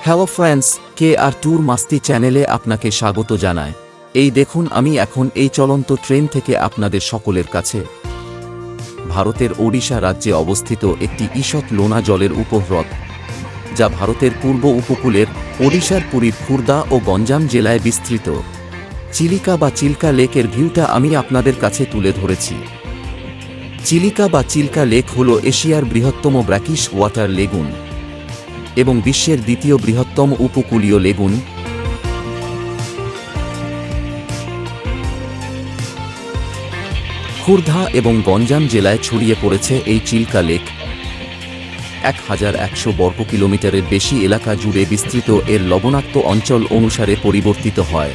Hello friends, কে আর tour মাস্তি চ্যানেলে আপনাকে স্বাগত জানায়। এই দেখুন, আমি এখন এই চলন্ত ট্রেন থেকে আপনাদের সকলের কাছে ভারতের ওড়িশা রাজ্যে অবস্থিত একটি ঈষৎ লোনা জলের উপহ্রদ, যা ভারতের পূর্ব উপকূলের ওড়িশার পুরীর খুর্দা ও গঞ্জাম জেলায় বিস্তৃত চিলিকা বা চিল্কা লেকের ভিউটা আমি আপনাদের কাছে তুলে ধরেছি। চিলিকা বা চিল্কা লেক হল এশিয়ার বৃহত্তম ব্র্যাকিশ ওয়াটার লেগুন এবং বিশ্বের দ্বিতীয় বৃহত্তম উপকূলীয় লেগুন। খুর্দা এবং গঞ্জাম জেলায় ছড়িয়ে পড়েছে এই চিল্কা লেক। 1100 বর্গ কিলোমিটারের বেশি এলাকা জুড়ে বিস্তৃত এর লবণাক্ত অঞ্চল অনুসারে পরিবর্তিত হয়।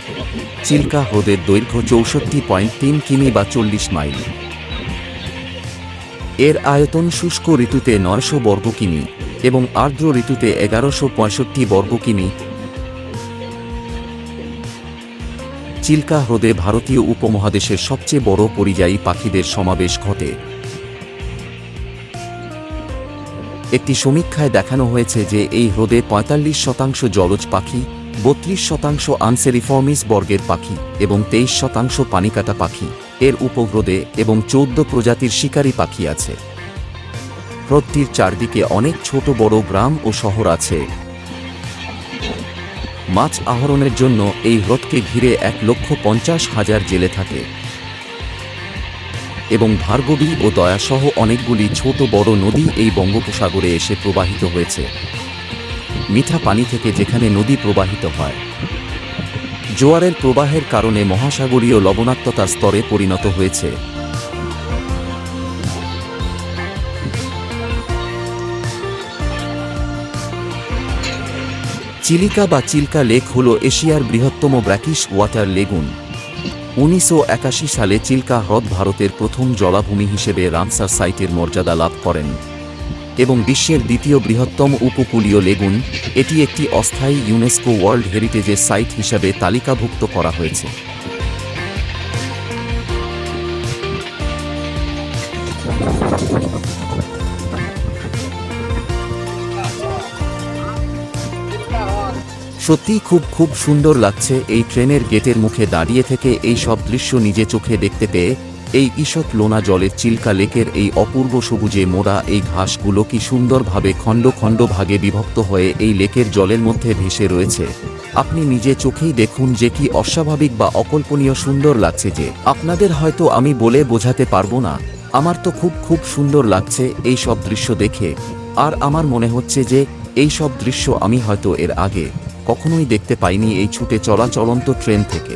চিল্কা হ্রদের দৈর্ঘ্য 64.3 কিমি বা 40 মাইল। এর আয়তন শুষ্ক ঋতুতে 900 বর্গ কিমি এবং আর্দ্র ঋতুতে 1165 বর্গ কিমি। চিল্কা হ্রদে ভারতীয় উপমহাদেশের সবচেয়ে বড় পরিযায়ী পাখিদের সমাবেশ ঘটে। একটি সমীক্ষায় দেখানো হয়েছে যে এই হ্রদে 45% জলজ পাখি, 32% আনসেরিফর্মিস বর্গের পাখি এবং 23% পানিকাটা পাখি এর উপহ্রদে এবং 14 প্রজাতির শিকারী পাখি আছে। হ্রদটির চারদিকে অনেক ছোট বড় গ্রাম ও শহর আছে। মাছ আহরণের জন্য এই হ্রদকে ঘিরে 1,50,000 জেলে থাকে এবং ভার্গবী ও দয়াসহ অনেকগুলি ছোট বড় নদী এই বঙ্গোপসাগরে এসে প্রবাহিত হয়েছে। মিঠা পানি থেকে যেখানে নদী প্রবাহিত হয়, জোয়ারের প্রবাহের কারণে মহাসাগরীয় লবণাক্ততার স্তরে পরিণত হয়েছে। চিলিকা বা চিল্কা লেক হল এশিয়ার বৃহত্তম ব্র্যাকিশ ওয়াটার লেগুন। 1981 সালে চিল্কা হ্রদ ভারতের প্রথম জলাভূমি হিসেবে রামসার সাইটের মর্যাদা লাভ করেন এবং বিশ্বের দ্বিতীয় বৃহত্তম উপকূলীয় লেগুন। এটি একটি অস্থায়ী ইউনেস্কো ওয়ার্ল্ড হেরিটেজের সাইট হিসাবে তালিকাভুক্ত করা হয়েছে। সত্যিই খুব সুন্দর লাগছে এই ট্রেনের গেটের মুখে দাঁড়িয়ে থেকে এই সব দৃশ্য নিজে চোখে দেখতে পেয়ে। এই ঈষৎ লোনা জলের চিল্কা লেকের এই অপূর্ব সবুজে মোড়া এই ঘাসগুলো কি সুন্দরভাবে খণ্ড খণ্ড ভাগে বিভক্ত হয়ে এই লেকের জলের মধ্যে ভেসে রয়েছে। আপনি নিজে চোখেই দেখুন যে কি অস্বাভাবিক বা অকল্পনীয় সুন্দর লাগছে, যে আপনাদের হয়তো আমি বলে বোঝাতে পারবো না। আমার তো খুব সুন্দর লাগছে এই সব দৃশ্য দেখে, আর আমার মনে হচ্ছে যে এই সব দৃশ্য আমি হয়তো এর আগে কখনোই দেখতে পাইনি এই ছুটে চলা চলন্ত ট্রেন থেকে।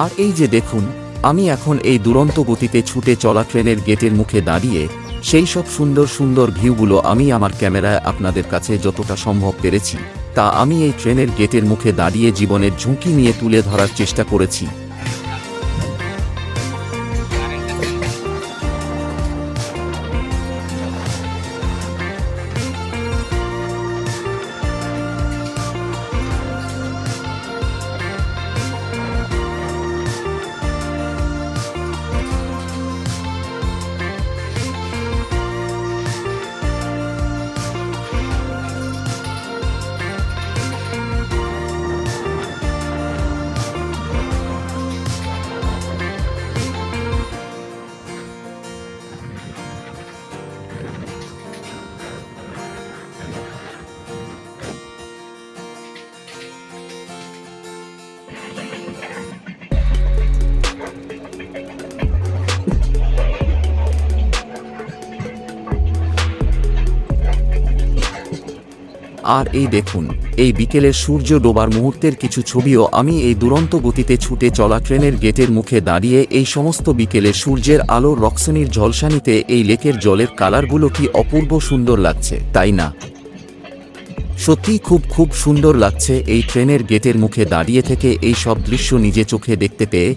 আর এই যে দেখুন, আমি এখন এই দুরন্ত গতিতে ছুটে চলা ট্রেনের গেটের মুখে দাঁড়িয়ে সেই সব সুন্দর ভিউগুলো আমি আমার ক্যামেরায় আপনাদের কাছে যতটা সম্ভব পেরেছি তা আমি এই ট্রেনের গেটের মুখে দাঁড়িয়ে জীবনের ঝুঁকি নিয়ে তুলে ধরার চেষ্টা করেছি। আর এই দেখুন, এই বিকেলের সূর্য ডোবার মুহূর্তের কিছু ছবিও আমি এই দুরন্ত গতিতে ছুটে চলা ট্রেনের গেটের মুখে দাঁড়িয়ে এই সমস্ত বিকেলে সূর্যের আলোর রক্সনির ঝলসানিতে এই লেকের জলের কালারগুলো কি অপূর্ব সুন্দর লাগছে, তাই না? সত্যিই খুব সুন্দর লাগছে এই ট্রেনের গেটের মুখে দাঁড়িয়ে থেকে এই সব দৃশ্য নিজে চোখে দেখতে পেয়ে।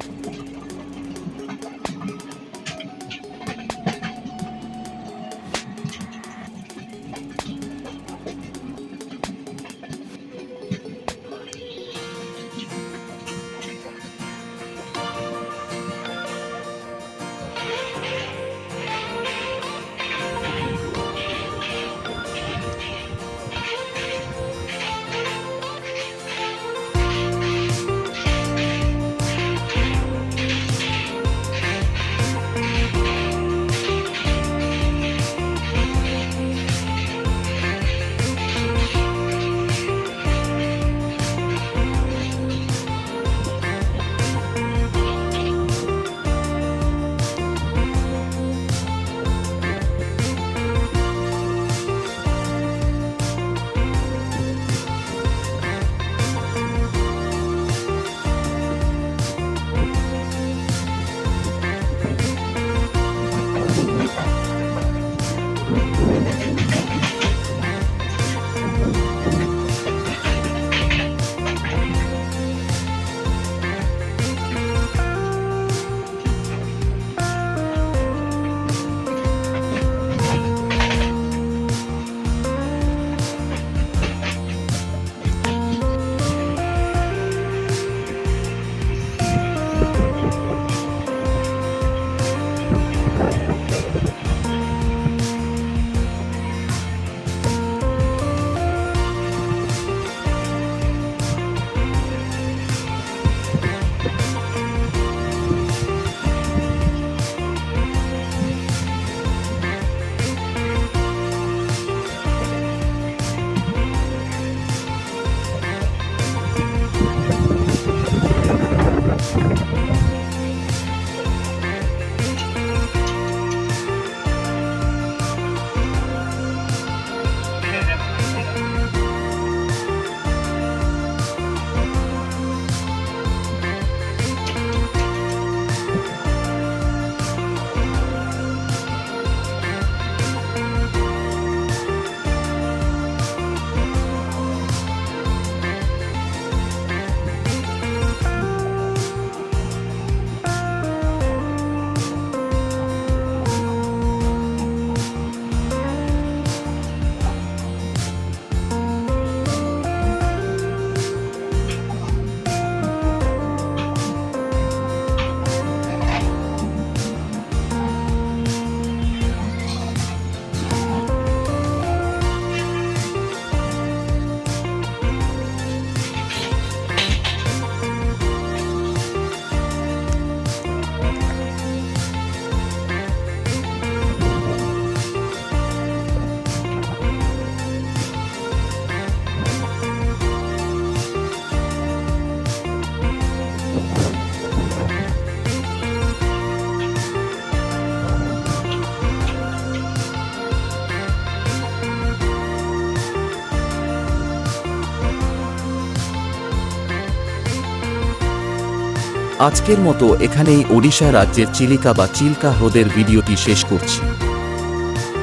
আজকের মতো এখানেই ওড়িশা রাজ্যের চিলিকা বা চিল্কা হ্রদের ভিডিওটি শেষ করছি।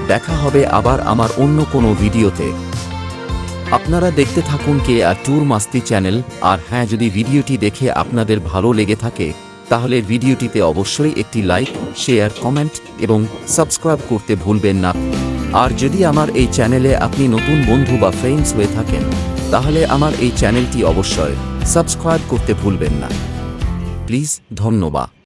দেখা হবে আবার আমার অন্য কোনো ভিডিওতে। আপনারা দেখতে থাকুন KR ট্যুর মাস্তি চ্যানেল। আর হ্যাঁ, যদি ভিডিওটি দেখে আপনাদের ভালো লেগে থাকে তাহলে ভিডিওটিতে অবশ্যই একটি লাইক, শেয়ার, কমেন্ট এবং সাবস্ক্রাইব করতে ভুলবেন না। আর যদি আমার এই চ্যানেলে আপনি নতুন বন্ধু বা ফ্রেন্ডস হয়ে থাকেন তাহলে আমার এই চ্যানেলটি অবশ্যই সাবস্ক্রাইব করতে ভুলবেন না। প্লিজ, ধন্যবাদ।